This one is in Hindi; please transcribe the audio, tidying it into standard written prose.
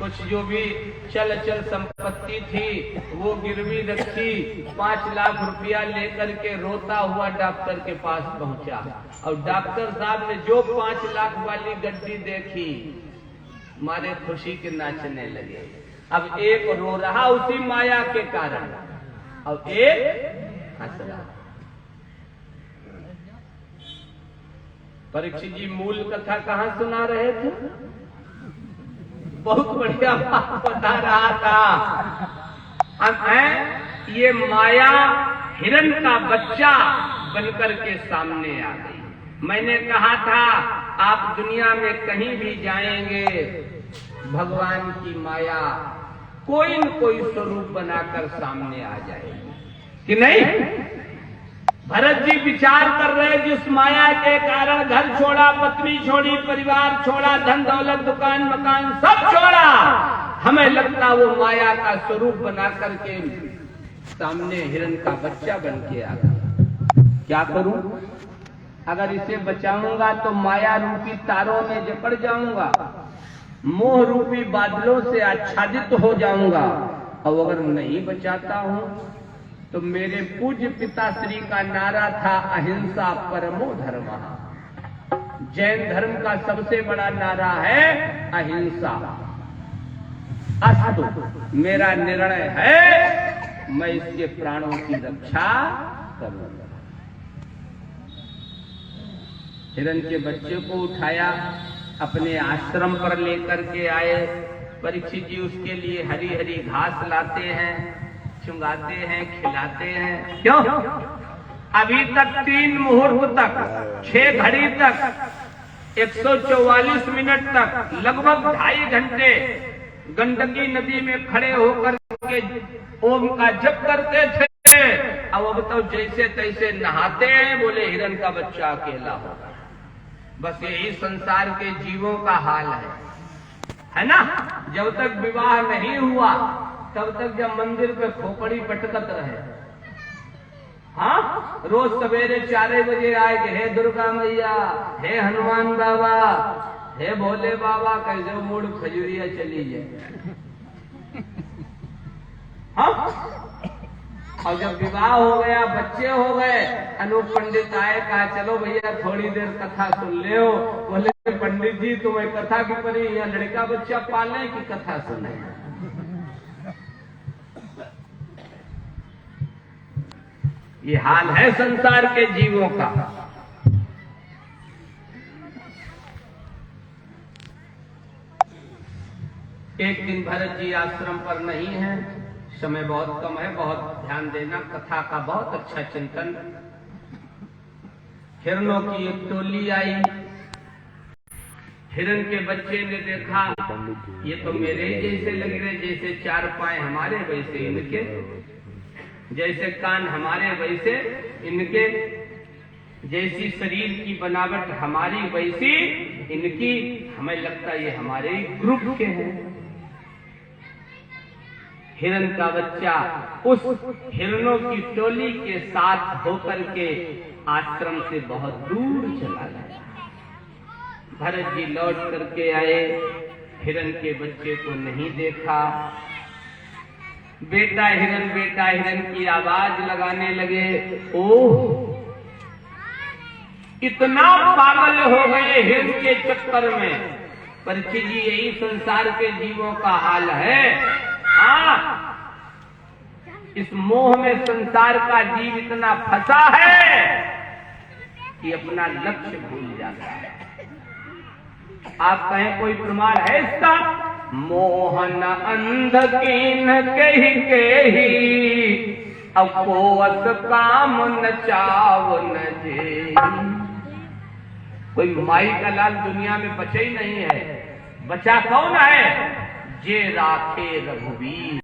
कुछ जो भी चल संपत्ति थी वो गिरवी रखी, 5 लाख रुपया लेकर के रोता हुआ डॉक्टर के पास पहुंचा। और डॉक्टर साहब ने जो 5 लाख वाली गड्डी देखी, मारे खुशी के नाचने लगे। अब एक रो रहा उसी माया के कारण, और एक हंस रहा। परीक्षित जी मूल कथा कहाँ सुना रहे थे? बहुत बढ़िया बात बता रहा था। अब है ये माया हिरण का बच्चा बनकर के सामने आ गई। मैंने कहा था आप दुनिया में कहीं भी जाएंगे, भगवान की माया कोई न कोई स्वरूप बनाकर सामने आ जाएगी कि नहीं। भरत जी विचार कर रहे, जिस माया के कारण घर छोड़ा, पत्नी छोड़ी, परिवार छोड़ा, धन दौलत, दुकान मकान सब छोड़ा, हमें लगता वो माया का स्वरूप बना करके सामने हिरण का बच्चा बन के आ गया। क्या करूं? अगर इसे बचाऊंगा तो माया रूपी तारों में जकड़ जाऊंगा, मोह रूपी बादलों से आच्छादित हो जाऊंगा। और अगर नहीं बचाता हूं तो मेरे पूज्य पिताश्री का नारा था अहिंसा परमो धर्मः। जैन धर्म का सबसे बड़ा नारा है अहिंसा। अस्तु, मेरा निर्णय है मैं इसके प्राणों की रक्षा करूंगा। हिरण के बच्चे को उठाया, अपने आश्रम पर लेकर के आए। परीक्षित जी उसके लिए हरी हरी घास लाते हैं, चुंगाते हैं, खिलाते हैं। क्यों? अभी तक 3 मुहूर्त तक, 6 घड़ी तक, 144 मिनट तक, लगभग 2.5 घंटे गंडकी नदी में खड़े होकर के ओम का जप करते थे। अब तो जैसे तैसे नहाते हैं, बोले हिरण का बच्चा अकेला होगा। बस यही संसार के जीवों का हाल है ना। जब तक विवाह नहीं हुआ तब तक जब मंदिर पे खोपड़ी पटकत रहे, हाँ, रोज सवेरे 4 बजे आए कि हे दुर्गा मैया, हे हनुमान बाबा, हे भोले बाबा, कैसे मूड खजूरिया चली जाए। हाँ, और जब विवाह हो गया, बच्चे हो गए, अनूप पंडित आए, कहा चलो भैया थोड़ी देर कथा सुन ले हो। बोले पंडित जी तुम्हें कथा की परी, या लड़का बच्चा पाले की कथा सुने। ये हाल है संसार के जीवों का। एक दिन भरत जी आश्रम पर नहीं है, समय बहुत कम है, बहुत ध्यान देना, कथा का बहुत अच्छा चिंतन। हिरणों की एक टोली आई। हिरण के बच्चे ने देखा ये तो मेरे ही जैसे लग रहे, जैसे 4 पाए हमारे वैसे इनके, जैसे कान हमारे वैसे इनके, जैसी शरीर की बनावट हमारी वैसी इनकी, हमें लगता ये हमारे ही ग्रुप के हैं। हिरण का बच्चा उस हिरणों की टोली के साथ होकर के आश्रम से बहुत दूर चला गया। भरत जी लौट करके आए, हिरण के बच्चे को नहीं देखा। बेटा हिरण की आवाज लगाने लगे। ओह, इतना पागल हो गए हिरण के चक्कर में। परीक्षित जी यही संसार के जीवों का हाल है। हाँ, इस मोह में संसार का जीव इतना फंसा है कि अपना लक्ष्य भूल जाता है। आप कहें कोई प्रमाण है इसका? मोहन अंध कीन कही केही, अपोस काम न चाव न जे। कोई माई का लाल दुनिया में बचा ही नहीं है। बचा कौन है? जे राखे रघुवीर।